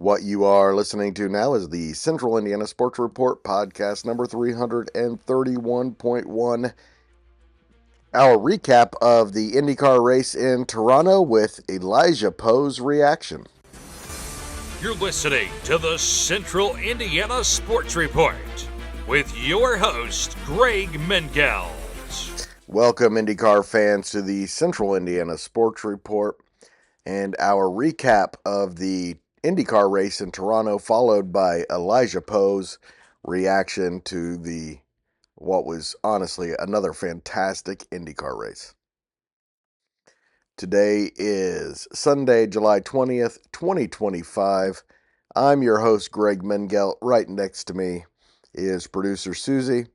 What you are listening to now is the Central Indiana Sports Report podcast number 331.1. Our recap of the IndyCar race in Toronto with Elijah Poe's reaction. You're listening to the Central Indiana Sports Report with your host, Greg Mengels. Welcome, IndyCar fans, to the Central Indiana Sports Report and our recap of the IndyCar race in Toronto, followed by Elijah Poe's reaction to what was honestly another fantastic IndyCar race. Today is Sunday, July 20th, 2025. I'm your host, Greg Mengelt. Right next to me is producer Susie.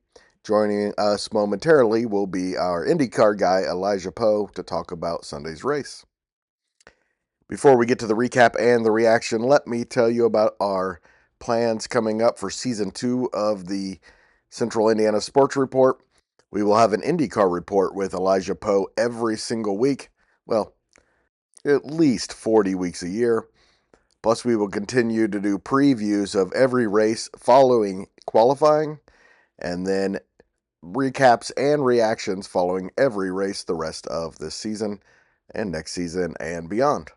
Joining us momentarily will be our IndyCar guy, Elijah Poe, to talk about Sunday's race. Before we get to the recap and the reaction, let me tell you about our plans coming up for Season 2 of the Central Indiana Sports Report. We will have an IndyCar report with Elijah Poe every single week. Well, at least 40 weeks a year. Plus, we will continue to do previews of every race following qualifying, and then recaps and reactions following every race the rest of this season and next season and beyond.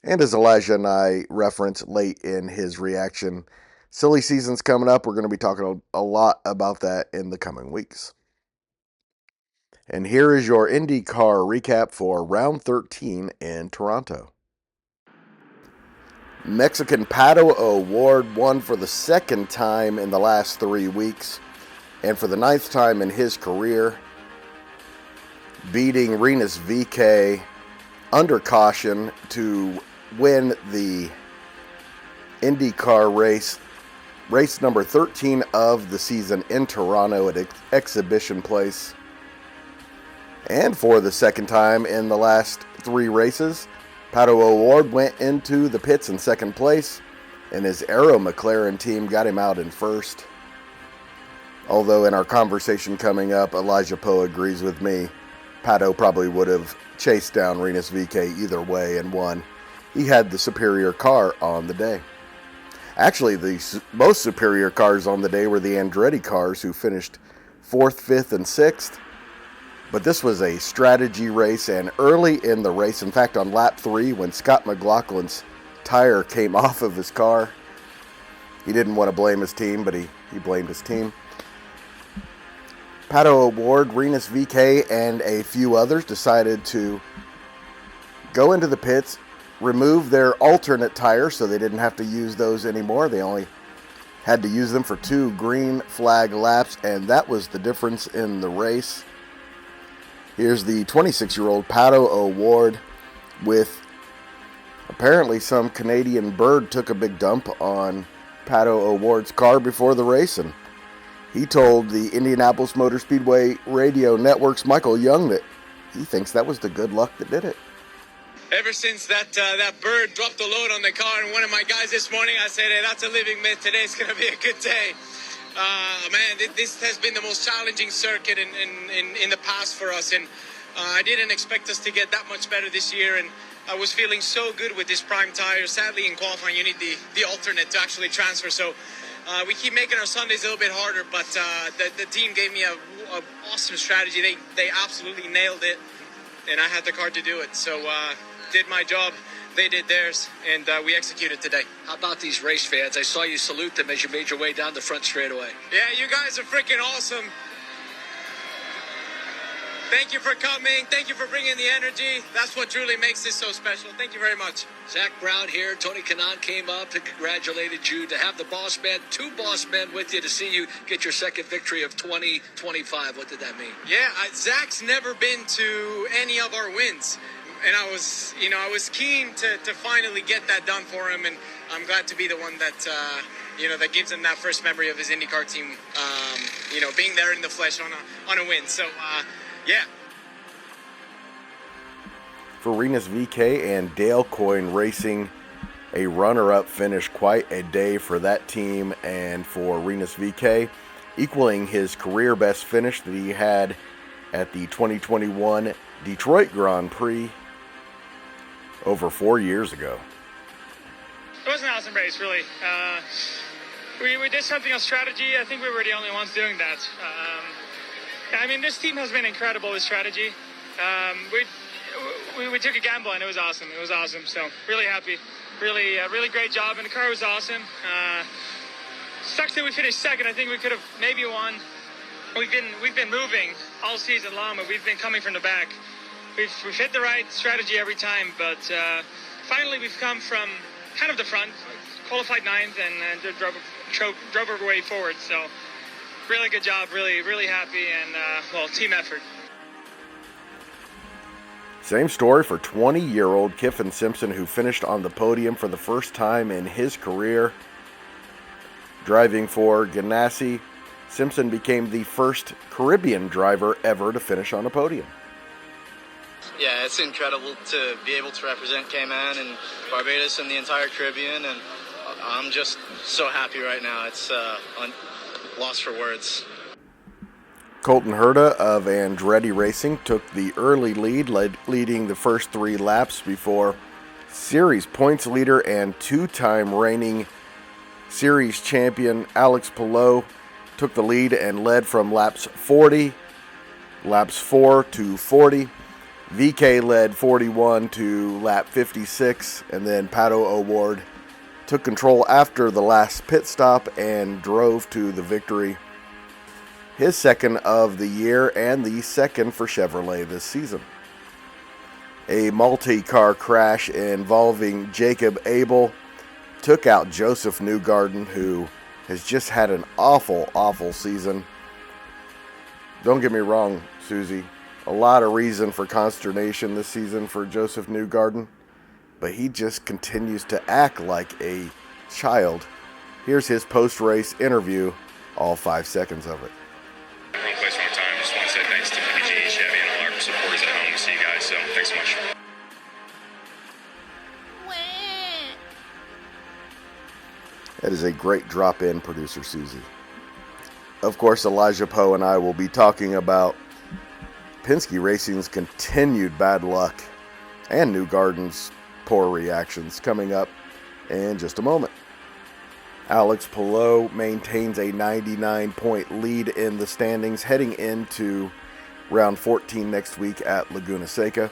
And as Elijah and I referenced late in his reaction, silly season's coming up. We're going to be talking a lot about that in the coming weeks. And here is your IndyCar recap for round 13 in Toronto. Mexican Pato O'Ward won for the second time in the last 3 weeks and for the 9th time in his career, beating Rinus Veekay under caution to win the IndyCar race number 13 of the season in Toronto at Exhibition Place. And for the second time in the last 3 races, Pato O'Ward went into the pits in second place, and his Aero McLaren team got him out in first. Although in our conversation coming up, Elijah Poe agrees with me. Pato probably would have chased down Rinus Veekay either way and won. He had the superior car on the day. Actually, the most superior cars on the day were the Andretti cars, who finished 4th, 5th, and 6th. But this was a strategy race, and early in the race, in fact on lap 3, when Scott McLaughlin's tire came off of his car, he didn't want to blame his team, but he blamed his team. Pato O'Ward, Rinus Veekay, and a few others decided to go into the pits, remove their alternate tires so they didn't have to use those anymore. They only had to use them for 2 green flag laps, and that was the difference in the race. Here's the 26-year-old Pato O'Ward with apparently some Canadian bird took a big dump on Pato O'Ward's car before the race, and he told the Indianapolis Motor Speedway Radio Network's Michael Young that he thinks that was the good luck that did it. Ever since that bird dropped the load on the car and one of my guys this morning, I said, hey, that's a living myth. Today's going to be a good day. Man, this has been the most challenging circuit in the past for us, and I didn't expect us to get that much better this year, and I was feeling so good with this prime tire. Sadly, in qualifying, you need the alternate to actually transfer, so we keep making our Sundays a little bit harder, but the team gave me a awesome strategy. They absolutely nailed it, and I had the car to do it, so did my job. They did theirs, and we executed today. How about these race fans? I saw you salute them as you made your way down the front straightaway. Yeah, you guys are freaking awesome. Thank you for coming. Thank you for bringing the energy. That's what truly makes this so special. Thank you very much. Zach Brown here. Tony Kanaan came up and congratulated you. To have the boss man, 2 boss men with you, to see you get your second victory of 2025. What did that mean? Yeah, Zach's never been to any of our wins. And I was keen to finally get that done for him, and I'm glad to be the one that, that gives him that first memory of his IndyCar team, being there in the flesh on a win. So, yeah. For Rinus Veekay and Dale Coyne Racing, a runner-up finish, quite a day for that team, and for Rinus Veekay, equaling his career best finish that he had at the 2021 Detroit Grand Prix over 4 years ago. was an awesome race, really. We did something on strategy. I think we were the only ones doing that. I mean, this team has been incredible with strategy. We took a gamble, and it was awesome. It was awesome. So really happy. Really great job, and the car was awesome. Sucks that we finished second. I think we could have maybe won. We've been moving all season long, but we've been coming from the back. We've hit the right strategy every time, but finally we've come from kind of the front, qualified ninth, and drove our way forward. So really good job, really happy, and team effort. Same story for 20-year-old Kyffin SImpson, who finished on the podium for the first time in his career. Driving for Ganassi, SImpson became the first Caribbean driver ever to finish on a podium. Yeah, it's incredible to be able to represent Cayman and Barbados and the entire Caribbean, and I'm just so happy right now. It's lost for words. Colton Herta of Andretti Racing took the early lead, leading the first 3 laps before series points leader and 2-time reigning series champion Alex Palou took the lead and led from laps 4 to 40. Veekay led 41 to lap 56, and then Pato O'Ward took control after the last pit stop and drove to the victory. His second of the year and the second for Chevrolet this season. A multi-car crash involving Jacob Abel took out Josef Newgarden, who has just had an awful season. Don't get me wrong, Susie. A lot of reason for consternation this season for Josef Newgarden, but he just continues to act like a child. Here's his post-race interview, all 5 seconds of it. Wrong place, wrong time. Just want to say thanks to PG, Chevy, and all our supporters at home. We'll see you guys, so thanks so much. That is a great drop-in, producer Susie. Of course, Elijah Poe and I will be talking about Penske Racing's continued bad luck and Newgarden's poor reactions coming up in just a moment. Alex Palou maintains a 99-point lead in the standings heading into round 14 next week at Laguna Seca.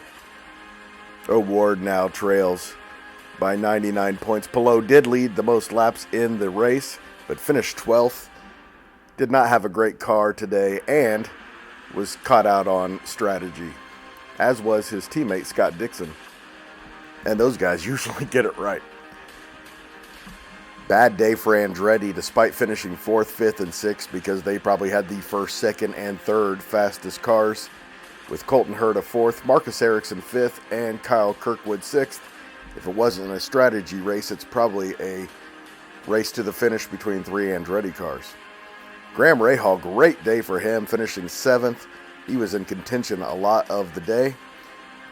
O'Ward now trails by 99 points. Palou did lead the most laps in the race, but finished 12th. Did not have a great car today and was caught out on strategy, as was his teammate Scott Dixon. And those guys usually get it right. Bad day for Andretti, despite finishing 4th, 5th, and 6th, because they probably had the 1st, 2nd, and 3rd fastest cars, with Colton Herta 4th, Marcus Ericsson 5th, and Kyle Kirkwood 6th. If it wasn't a strategy race, it's probably a race to the finish between 3 Andretti cars. Graham Rahal, great day for him, finishing 7th. He was in contention a lot of the day.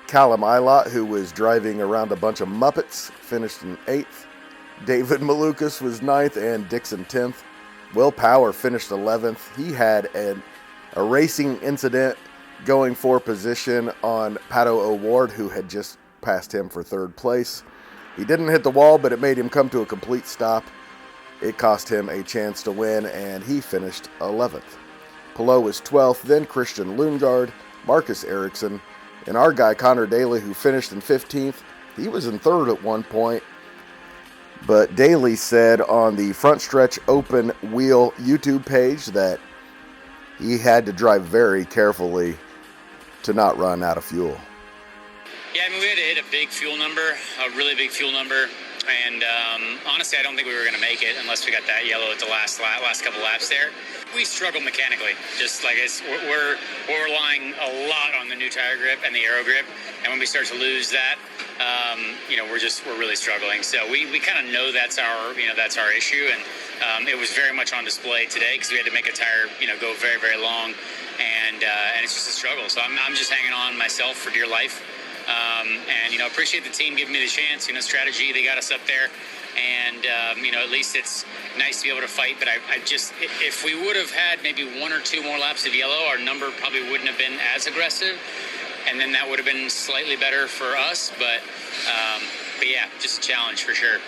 Callum Ilott, who was driving around a bunch of Muppets, finished in 8th. David Malukas was 9th and Dixon 10th. Will Power finished 11th. He had a racing incident going for position on Pato O'Ward, who had just passed him for 3rd place. He didn't hit the wall, but it made him come to a complete stop. It cost him a chance to win, and he finished 11th. Palou was 12th, then Christian Lundgaard, Marcus Ericsson, and our guy Connor Daly, who finished in 15th. He was in 3rd at one point, but Daly said on the Front Stretch Open Wheel YouTube page that he had to drive very carefully to not run out of fuel. Yeah, I mean, we had to hit a big fuel number, a really big fuel number. And honestly, I don't think we were going to make it unless we got that yellow at the last couple laps there. We struggle mechanically. Just like we're relying a lot on the new tire grip and the aero grip. And when we start to lose that, we're really struggling. So we kind of know that's our issue. And it was very much on display today because we had to make a tire, go very, very long. And it's just a struggle. So I'm just hanging on myself for dear life. Appreciate the team giving me the chance. Strategy, they got us up there, and at least it's nice to be able to fight. But I just, if we would have had maybe 1 or 2 more laps of yellow, our number probably wouldn't have been as aggressive, and then that would have been slightly better for us. But yeah, just a challenge for sure.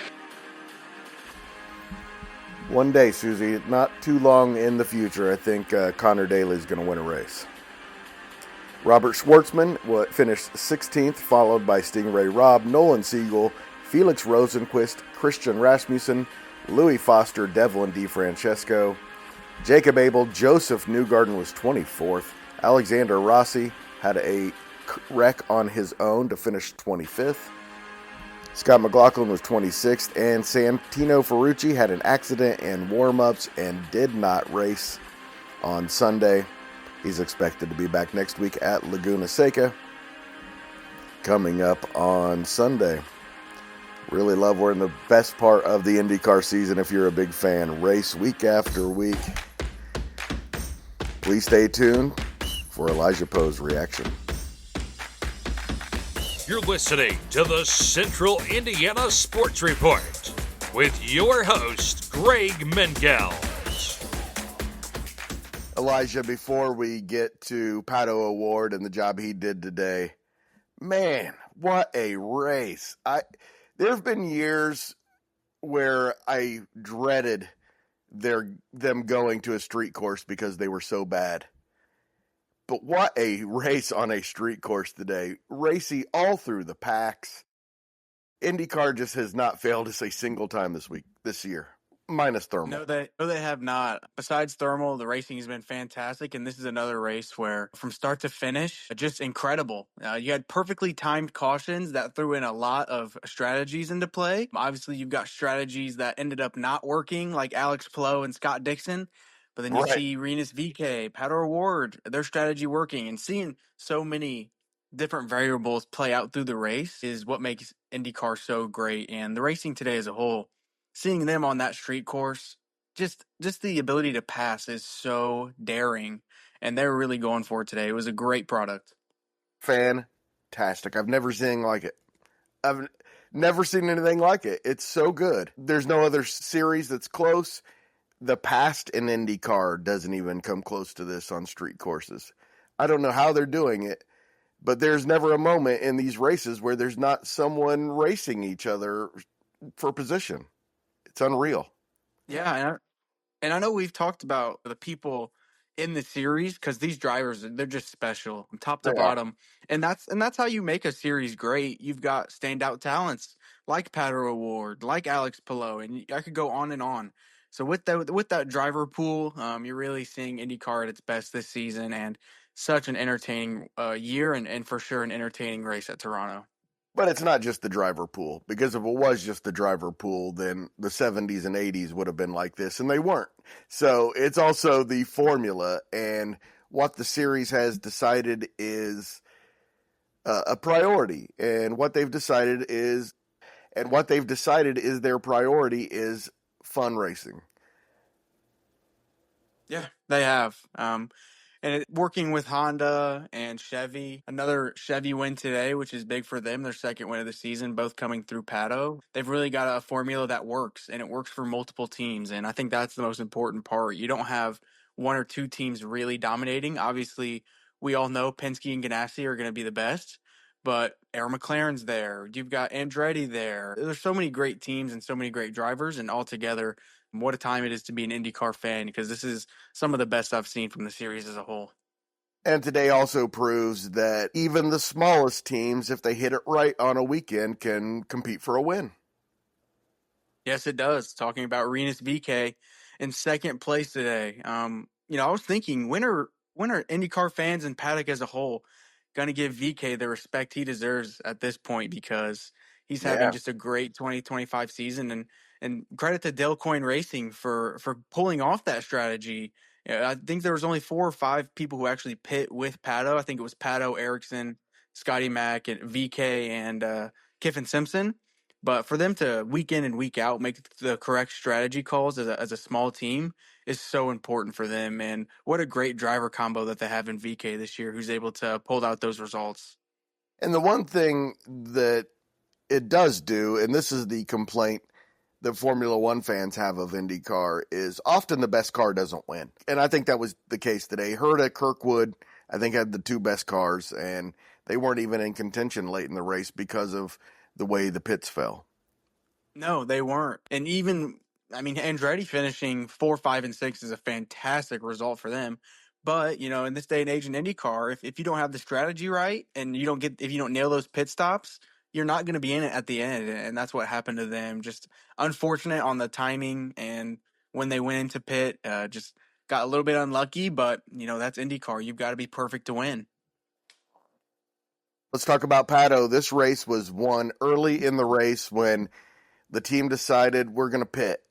One day, Susie, not too long in the future, I think Connor Daly's going to win a race. Robert Schwartzman finished 16th, followed by Stingray Robb, Nolan Siegel, Felix Rosenquist, Christian Rasmussen, Louis Foster, Devlin DeFrancesco, Jacob Abel. Josef Newgarden was 24th. Alexander Rossi had a wreck on his own to finish 25th. Scott McLaughlin was 26th, and Santino Ferrucci had an accident in warm-ups and did not race on Sunday. He's expected to be back next week at Laguna Seca. Coming up on Sunday. Really love we're in the best part of the IndyCar season if you're a big fan. Race week after week. Please stay tuned for Elijah Poe's reaction. You're listening to the Central Indiana Sports Report with your host, Greg Mengels. Elijah, before we get to Pato O'Ward and the job he did today, man, what a race. There have been years where I dreaded them going to a street course because they were so bad. But what a race on a street course today. Racy all through the packs. IndyCar just has not failed us a single time this year, minus thermal. No, they have not. Besides thermal, the racing has been fantastic, and this is another race where, from start to finish, just incredible. You had perfectly timed cautions that threw in a lot of strategies into play. Obviously, you've got strategies that ended up not working, like Alex Palou and Scott Dixon. But then you see Rinus Veekay, Pato O'Ward, their strategy working, and seeing so many different variables play out through the race is what makes IndyCar so great. And the racing today as a whole, seeing them on that street course, just the ability to pass is so daring, and they're really going for it today. It was a great product. Fantastic. I've never seen anything like it. I've never seen anything like it. It's so good. There's no other series that's close. The past in IndyCar doesn't even come close to this on street courses. I don't know how they're doing it, but there's never a moment in these races where there's not someone racing each other for position. It's unreal. Yeah, and I know we've talked about the people in the series because these drivers, they're just special from top to bottom. And that's how you make a series great. You've got standout talents like Pato O'Ward, like Alex Palou, and I could go on and on. So with that driver pool, you're really seeing IndyCar at its best this season, and such an entertaining year, and for sure an entertaining race at Toronto. But it's not just the driver pool, because if it was just the driver pool, then the 70s and 80s would have been like this, and they weren't. So it's also the formula, and what the series has decided is a priority, and what they've decided is their priority is fun racing. Yeah, they have. Working with Honda and Chevy, another Chevy win today, which is big for them, their second win of the season, both coming through Pato. They've really got a formula that works, and it works for multiple teams, and I think that's the most important part. You don't have one or two teams really dominating. Obviously, we all know Penske and Ganassi are going to be the best, but Aaron McLaren's there. You've got Andretti there. There's so many great teams and so many great drivers, and all together, what a time it is to be an IndyCar fan, because this is some of the best I've seen from the series as a whole. And today also proves that even the smallest teams, if they hit it right on a weekend, can compete for a win. Yes, it does. Talking about Rinus Veekay in second place today. I was thinking, when are IndyCar fans and paddock as a whole going to give Veekay the respect he deserves at this point, because he's having just a great 2025 season, and credit to Dale Coyne Racing for pulling off that strategy. I think there was only 4 or 5 people who actually pit with Pato. I think it was Pato, Ericsson, Scotty Mack, and Veekay, and Kyffin SImpson. But for them to week in and week out make the correct strategy calls as a small team is so important for them. And what a great driver combo that they have in Veekay this year, who's able to pull out those results. And the one thing that it does do, and this is the complaint that Formula One fans have of IndyCar, is often the best car doesn't win. And I think that was the case today. Herta, Kirkwood, I think, had the 2 best cars, and they weren't even in contention late in the race because of the way the pits fell. No, they weren't. And even I mean, Andretti finishing 4, 5, and 6 is a fantastic result for them. But, in this day and age in IndyCar, if you don't have the strategy right and if you don't nail those pit stops, you're not going to be in it at the end. And that's what happened to them. Just unfortunate on the timing. And when they went into pit, just got a little bit unlucky. But, that's IndyCar. You've got to be perfect to win. Let's talk about Pato. This race was won early in the race when the team decided we're going to pit.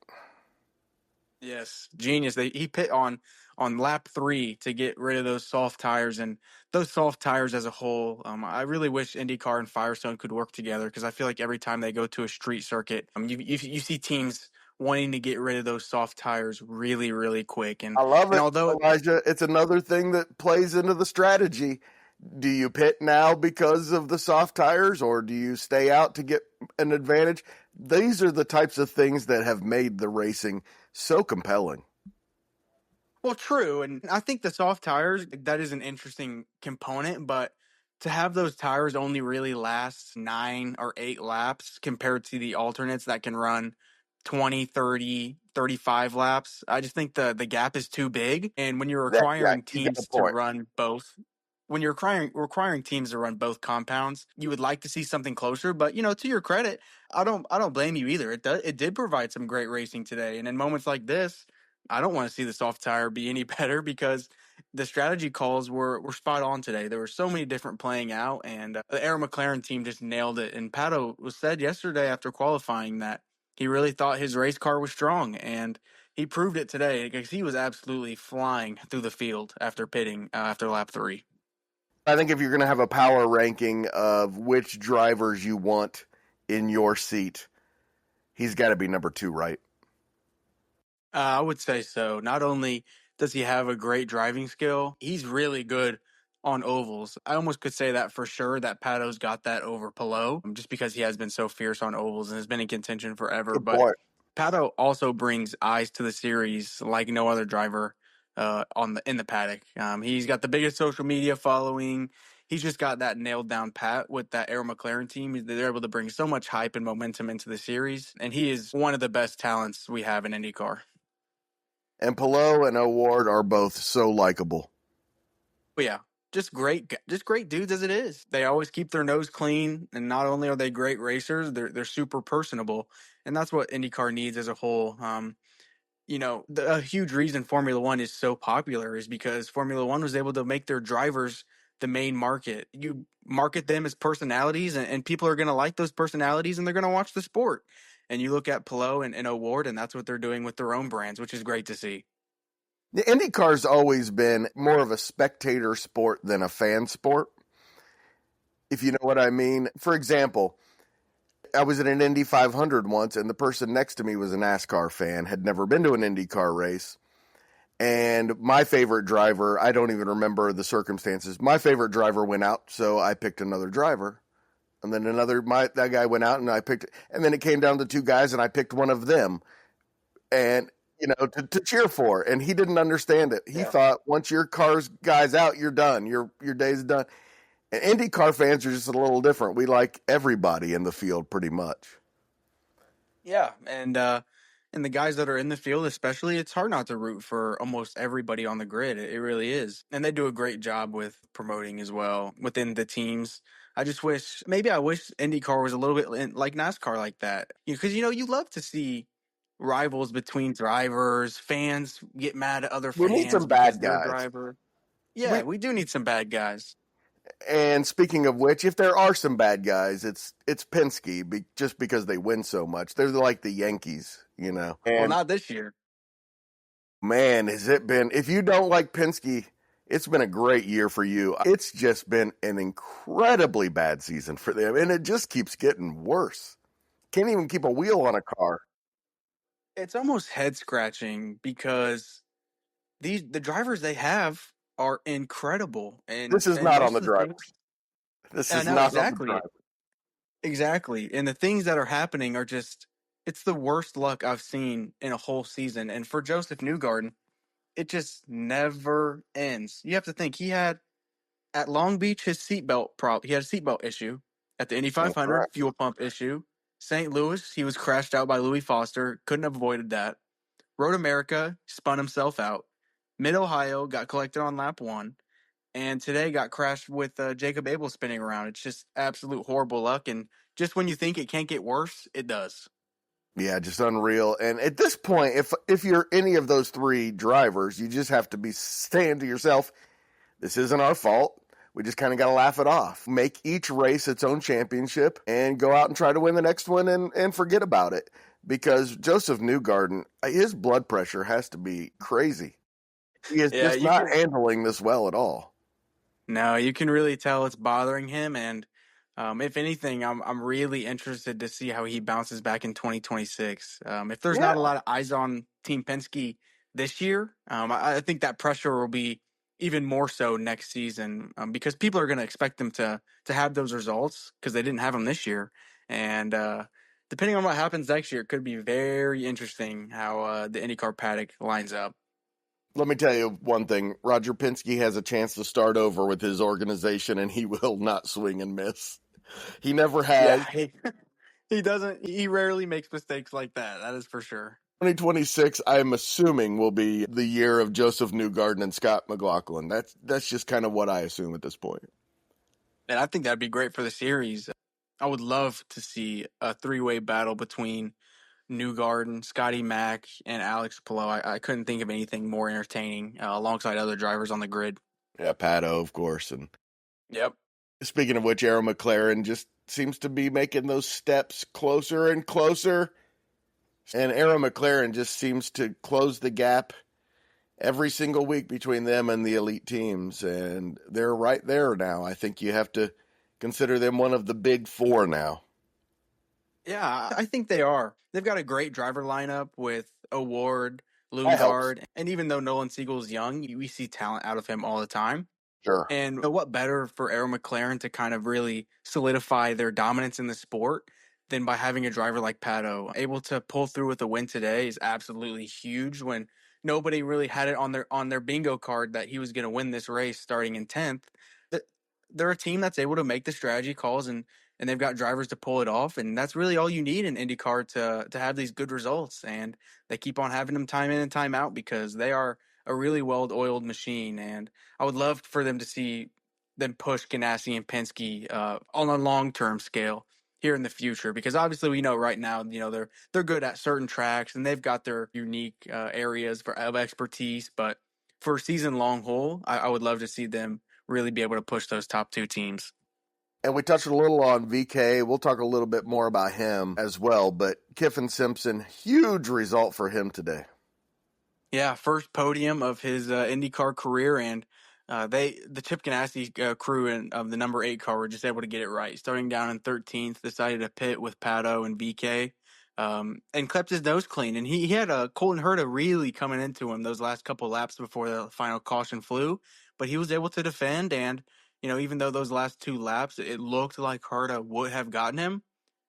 Yes, genius. He pit on lap 3 to get rid of those soft tires, and those soft tires as a whole. I really wish IndyCar and Firestone could work together, because I feel like every time they go to a street circuit, you see teams wanting to get rid of those soft tires really, really quick. And I love it, although Elijah. It's another thing that plays into the strategy. Do you pit now because of the soft tires, or do you stay out to get an advantage? These are the types of things that have made the racing so compelling. Well, true. And I think the soft tires, that is an interesting component, but to have those tires only really last 9 or 8 laps compared to the alternates that can run 20, 30, 35 laps, I just think the gap is too big. And when you're requiring You got a teams to point. run both, when you're requiring teams to run both compounds, you would like to see something closer. But to your credit, I don't blame you either. It did provide some great racing today, and in moments like this, I don't want to see the soft tire be any better, because the strategy calls were spot on today. There were so many different playing out, and the Aero McLaren team just nailed it. And Pato was said yesterday after qualifying that he really thought his race car was strong, and he proved it today, because he was absolutely flying through the field after pitting after lap 3. I think if you're going to have a power ranking of which drivers you want in your seat, he's got to be number 2, right? I would say so. Not only does he have a great driving skill, he's really good on ovals. I almost could say that for sure, that Pato's got that over Palou, just because he has been so fierce on ovals and has been in contention forever. Good But point. Pato also brings eyes to the series like no other driver in the paddock. He's got the biggest social media following. He's just got that nailed down pat with that Aero McLaren team. They're able to bring so much hype and momentum into the series, and he is one of the best talents we have in IndyCar. And Pato and O'Ward are both so likable. But yeah, just great dudes as it is. They always keep their nose clean, and not only are they great racers, they're super personable, and that's what IndyCar needs as a whole. A huge reason Formula One is so popular is because Formula One was able to make their drivers the main market. You market them as personalities, and people are going to like those personalities, and they're going to watch the sport. And you look at Palou and O'Ward, and that's what they're doing with their own brands, which is great to see. The IndyCar's always been more of a spectator sport than a fan sport, if you know what I mean. For example, I was at an Indy 500 once, and the person next to me was a NASCAR fan, had never been to an IndyCar race. And my favorite driver, I don't even remember the circumstances. My favorite driver went out, so I picked another driver. And then that guy went out, and I picked, and then it came down to 2 guys, and I picked one of them, and to cheer for. And he didn't understand it. He thought once your guy's out, you're done. Your day's done. And IndyCar fans are just a little different. We like everybody in the field pretty much. Yeah, and the guys that are in the field, especially, it's hard not to root for almost everybody on the grid. It really is. And they do a great job with promoting as well within the teams. I wish IndyCar was a little bit like NASCAR like that. Because, you love to see rivals between drivers, fans get mad at other We fans need some because bad their guys. driver. Yeah, we do need some bad guys. And speaking of which, if there are some bad guys, it's Penske, just because they win so much. They're like the Yankees, And, Well, not this year. Man, has it been? If you don't like Penske, it's been a great year for you. It's just been an incredibly bad season for them, and it just keeps getting worse. Can't even keep a wheel on a car. It's almost head scratching because the drivers they have are incredible. And This is and not most on the of drivers. This I is know, not on the exactly. drivers. Exactly. And the things that are happening are just, it's the worst luck I've seen in a whole season. And for Josef Newgarden, it just never ends. You have to think, he had at Long Beach he had a seatbelt issue. At the Indy 500, Correct. fuel pump issue. St. Louis, he was crashed out by Louis Foster. Couldn't have avoided that. Road America, spun himself out. Mid-Ohio, got collected on lap 1. And today got crashed with Jacob Abel spinning around. It's just absolute horrible luck. And just when you think it can't get worse, it does. Yeah, just unreal. And at this point, if you're any of those three drivers, you just have to be saying to yourself, this isn't our fault. We just kind of got to laugh it off. Make each race its own championship and go out and try to win the next one and forget about it. Because Josef Newgarden, his blood pressure has to be crazy. He is just not handling this well at all. No, you can really tell it's bothering him. And if anything, I'm really interested to see how he bounces back in 2026. If there's not a lot of eyes on Team Penske this year, I think that pressure will be even more so next season because people are going to expect them to have those results because they didn't have them this year. And depending on what happens next year, it could be very interesting how the IndyCar paddock lines up. Let me tell you one thing. Roger Penske has a chance to start over with his organization, and he will not swing and miss. He never has. Yeah, he doesn't. He rarely makes mistakes like that. That is for sure. 2026, I'm assuming, will be the year of Josef Newgarden and Scott McLaughlin. That's just kind of what I assume at this point. And I think that'd be great for the series. I would love to see a three-way battle between Newgarden, Scotty Mack, and Alex Palou. I couldn't think of anything more entertaining alongside other drivers on the grid. Yeah, Pato, of course. And yep. Speaking of which, Arrow McLaren just seems to be making those steps closer and closer. And Arrow McLaren just seems to close the gap every single week between them and the elite teams. And they're right there now. I think you have to consider them one of the big four now. Yeah, I think they are. They've got a great driver lineup with O'Ward, Newgarden, and even though Nolan Siegel's young, we see talent out of him all the time. Sure. And what better for Arrow McLaren to kind of really solidify their dominance in the sport than by having a driver like Pato able to pull through with a win today is absolutely huge when nobody really had it on their bingo card that he was going to win this race starting in 10th. They're a team that's able to make the strategy calls and they've got drivers to pull it off. And that's really all you need in IndyCar to have these good results. And they keep on having them time in and time out because they are a really well-oiled machine. And I would love for them to see them push Ganassi and Penske on a long-term scale here in the future, because obviously we know right now, they're good at certain tracks and they've got their unique areas of expertise. But for season long haul, I would love to see them really be able to push those top two teams. And we touched a little on Veekay. We'll talk a little bit more about him as well. But Kyffin SImpson, huge result for him today. Yeah, first podium of his IndyCar career, and the Chip Ganassi crew of the number 8 car were just able to get it right. Starting down in 13th, decided to pit with Pato and Veekay, and kept his nose clean. And he had Colton Herta really coming into him those last couple laps before the final caution flew, but he was able to defend. And even though those last 2 laps it looked like Herta would have gotten him,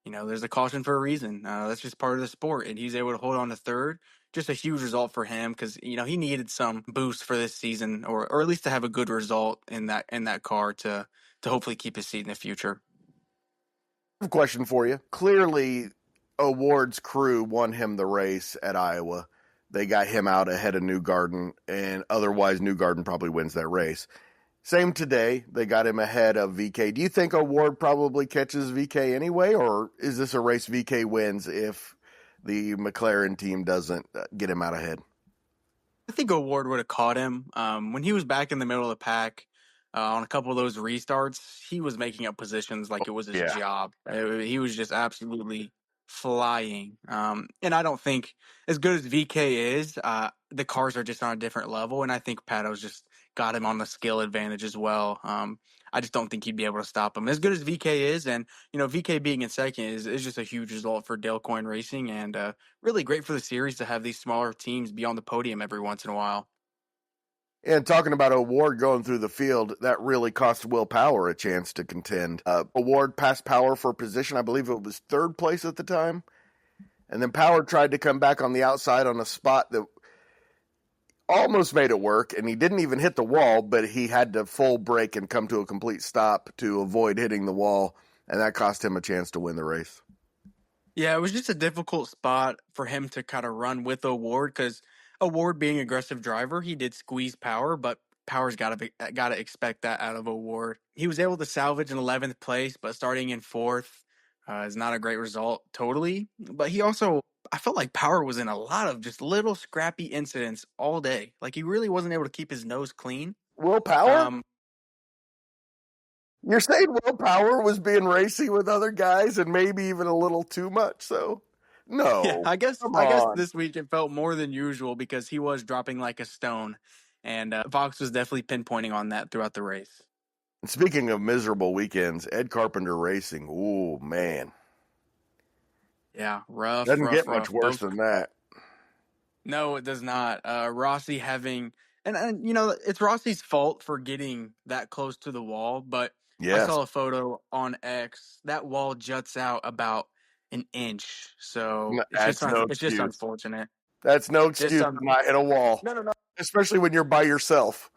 there's a caution for a reason. That's just part of the sport, and he's able to hold on to third. Just a huge result for him because he needed some boost for this season, or at least to have a good result in that car to hopefully keep his seat in the future. I have a question for you. Clearly, O'Ward's crew won him the race at Iowa. They got him out ahead of Newgarden, and otherwise Newgarden probably wins that race. Same today. They got him ahead of Veekay. Do you think O'Ward probably catches Veekay anyway, or is this a race Veekay wins if the McLaren team doesn't get him out ahead? I think O'Ward would have caught him. When he was back in the middle of the pack on a couple of those restarts, he was making up positions like it was his job. He was just absolutely flying. And I don't think, as good as Veekay is, the cars are just on a different level. And I think Pato's just got him on the skill advantage as well. I just don't think he'd be able to stop him. As good as Veekay is, and Veekay being in second is just a huge result for Dale Coyne Racing, and really great for the series to have these smaller teams be on the podium every once in a while. And talking about O'Ward going through the field, that really cost Will Power a chance to contend. O'Ward passed Power for position. I believe it was 3rd place at the time. And then Power tried to come back on the outside on a spot that almost made it work, and he didn't even hit the wall, but he had to full brake and come to a complete stop to avoid hitting the wall, and that cost him a chance to win the race. Yeah, it was just a difficult spot for him to kind of run with O'Ward because O'Ward being aggressive driver, he did squeeze Power, but Power's gotta expect that out of O'Ward. He was able to salvage an 11th place, but starting in fourth is not a great result totally. But he also, I felt like Power was in a lot of just little scrappy incidents all day. Like he really wasn't able to keep his nose clean. Will Power? Um, You're saying Will Power was being racy with other guys and maybe even a little too much so? Yeah, No. Come I guess on. this week it felt more than usual because he was dropping like a stone, and Fox was definitely pinpointing on that throughout the race. Speaking of miserable weekends, Ed Carpenter Racing. Ooh, man. Yeah, rough, Doesn't rough, get much rough. worse than that. No, it does not. Rossi having, and it's Rossi's fault for getting that close to the wall, but I Yes. saw a photo on X. That wall juts out about an inch, so That's no it's just excuse. unfortunate. That's no Just excuse to not hit a wall, no. especially when you're by yourself.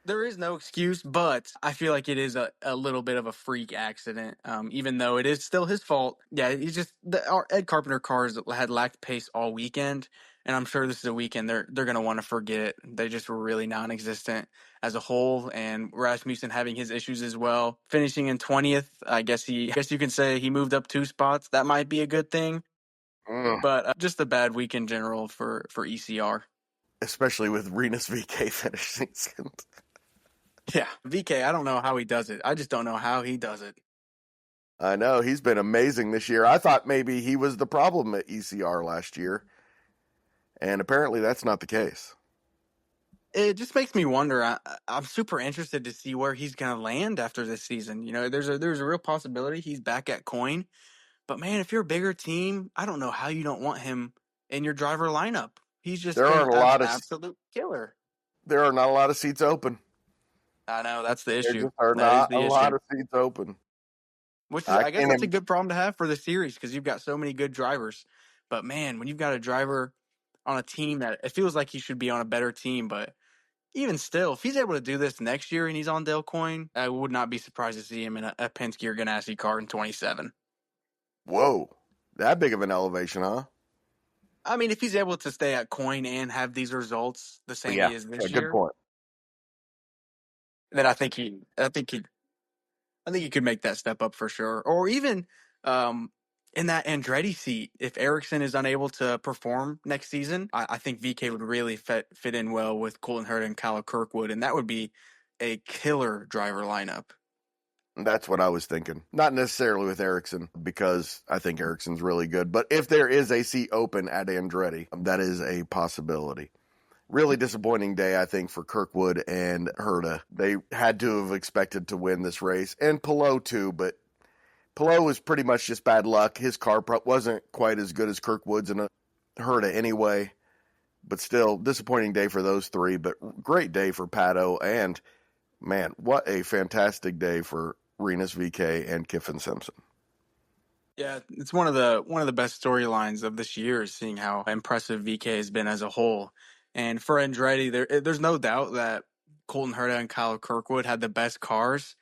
There is no excuse, but I feel like it is a little bit of a freak accident, even though it is still his fault. Yeah, our Ed Carpenter cars had lacked pace all weekend, and I'm sure this is a weekend they're going to want to forget. They just were really non-existent as a whole, and Rasmussen having his issues as well. Finishing in 20th, I guess you can say he moved up 2 spots. That might be a good thing, but just a bad week in general for ECR. Especially with Rinus Veekay finishing second. Yeah, VK, I don't know how he does it. I just don't know how he does it. I know, he's been amazing this year. I thought maybe he was the problem at ECR last year, and apparently that's not the case. It just makes me wonder. I'm super interested to see where he's going to land after this season. There's a real possibility he's back at Coin, but man, if you're a bigger team, I don't know how you don't want him in your driver lineup. He's just There been aren't a an lot of absolute killer. there are not a lot of seats open. I know that's the There issue. just are That is not a the lot issue. of seats open. Which is, I I guess, can't that's a even, good problem to have for the series because you've got so many good drivers. But man, when you've got a driver on a team that it feels like he should be on a better team, but even still, if he's able to do this next year and he's on Dale Coyne, I would not be surprised to see him in a Penske or Ganassi car in 27. whoa, that big of an elevation, huh? I mean, if he's able to stay at Coyne and have these results the same he is this good year, point. then I think he could make that step up for sure. Or even in that Andretti seat, if Ericsson is unable to perform next season, I think VK would really fit in well with Colton Herta and Kyle Kirkwood, and that would be a killer driver lineup. That's what I was thinking. Not necessarily with Ericsson, because I think Ericsson's really good. But if there is a seat open at Andretti, that is a possibility. Really disappointing day, I think, for Kirkwood and Herta. They had to have expected to win this race, and Palou too, but Palou was pretty much just bad luck. His car wasn't quite as good as Kirkwood's and Herta anyway, but still, disappointing day for those three, but great day for Pato, and man, what a fantastic day for Rinus Veekay and Kyffin SImpson. Yeah, it's one of the best storylines of this year is seeing how impressive VK has been as a whole. And for Andretti, there's no doubt that Colton Herta and Kyle Kirkwood had the best cars,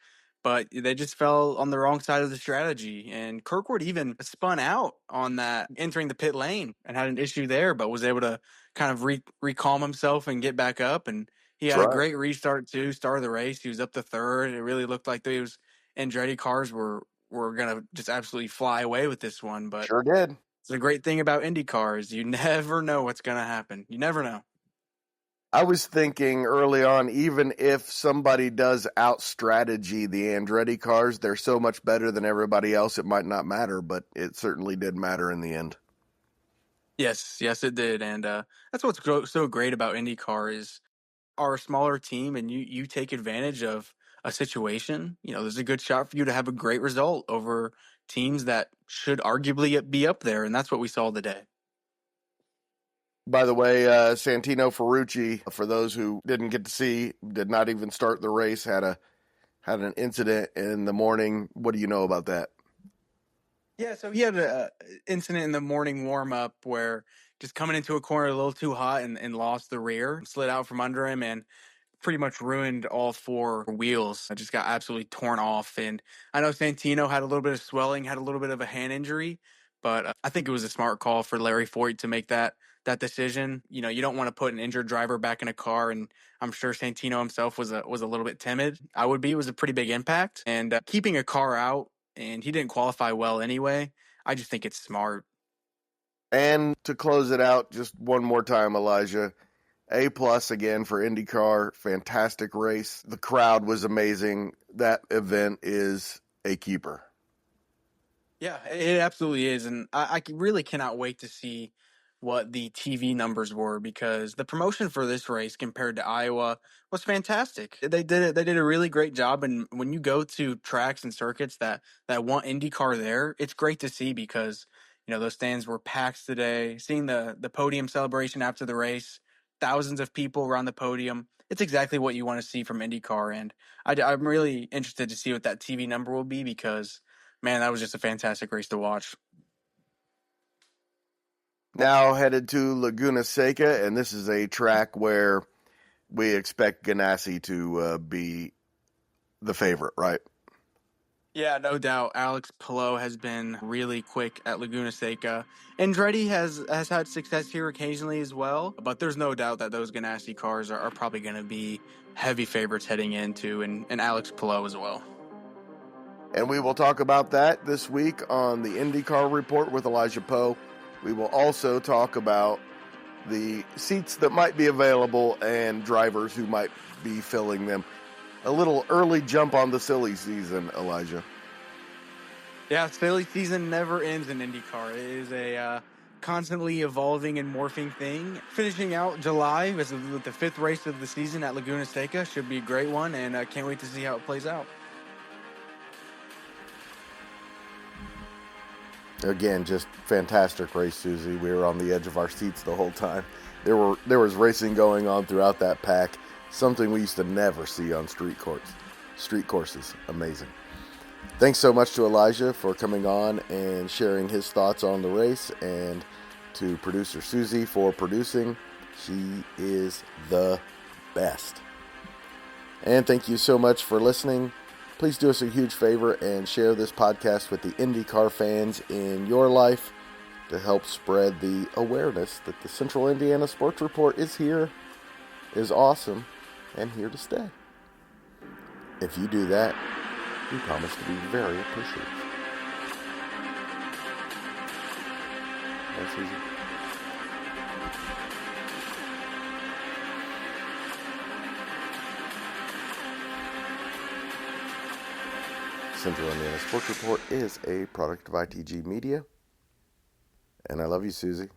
but they just fell on the wrong side of the strategy. And Kirkwood even spun out on that entering the pit lane and had an issue there, but was able to kind of recalm himself and get back up. And he had a great restart too, start of the race. He was up to third. It really looked like those Andretti cars were going to just absolutely fly away with this one. But Sure did. it's a great thing about Indy cars. You never know what's going to happen. You never know. I was thinking early on, even if somebody does out-strategy the Andretti cars, they're so much better than everybody else, it might not matter, but it certainly did matter in the end. Yes, it did. And that's what's so great about IndyCar is our smaller team, and you take advantage of a situation. There's a good shot for you to have a great result over teams that should arguably be up there, and that's what we saw today. By the way, Santino Ferrucci, for those who didn't get to see, did not even start the race, had an incident in the morning. What do you know about that? Yeah, so he had an incident in the morning warm-up where just coming into a corner a little too hot and lost the rear, slid out from under him, and pretty much ruined all 4 wheels. I just got absolutely torn off. And I know Santino had a little bit of swelling, had a little bit of a hand injury, But I think it was a smart call for Larry Foyt to make that decision. You know, you don't want to put an injured driver back in a car, and I'm sure Santino himself was a little bit timid. I would be. It was a pretty big impact, and keeping a car out, and he didn't qualify well anyway. I just think it's smart. And to close it out, just one more time, Elijah. A+ again for IndyCar. Fantastic race. The crowd was amazing. That event is a keeper. Yeah, it absolutely is. And I really cannot wait to see what the TV numbers were, because the promotion for this race compared to Iowa was fantastic. They did it. They did a really great job. And when you go to tracks and circuits that want IndyCar there, it's great to see, because, you know, those stands were packed today. Seeing the podium celebration after the race, thousands of people around the podium. It's exactly what you want to see from IndyCar. And I'm really interested to see what that TV number will be, because, man, that was just a fantastic race to watch. Now headed to Laguna Seca, and this is a track where we expect Ganassi to be the favorite, right? Yeah, no doubt. Alex Palou has been really quick at Laguna Seca. Andretti has had success here occasionally as well, but there's no doubt that those Ganassi cars are probably going to be heavy favorites heading into, and Alex Palou as well. And we will talk about that this week on the IndyCar Report with Elijah Poe. We will also talk about the seats that might be available and drivers who might be filling them. A little early jump on the silly season, Elijah. Yeah, silly season never ends in IndyCar. It is a constantly evolving and morphing thing. Finishing out July with the 5th race of the season at Laguna Seca should be a great one, and I can't wait to see how it plays out. Again, just fantastic race, Susie. We were on the edge of our seats the whole time. There was racing going on throughout that pack, something we used to never see on street courses. Amazing. Thanks so much to Elijah for coming on and sharing his thoughts on the race, and to producer Susie for producing. She is the best. And thank you so much for listening. Please do us a huge favor and share this podcast with the IndyCar fans in your life to help spread the awareness that the Central Indiana Sports Report is here, is awesome, and here to stay. If you do that, we promise to be very appreciative. Thanks, Susie. Central Indiana Sports Report is a product of ITG Media. And I love you, Susie.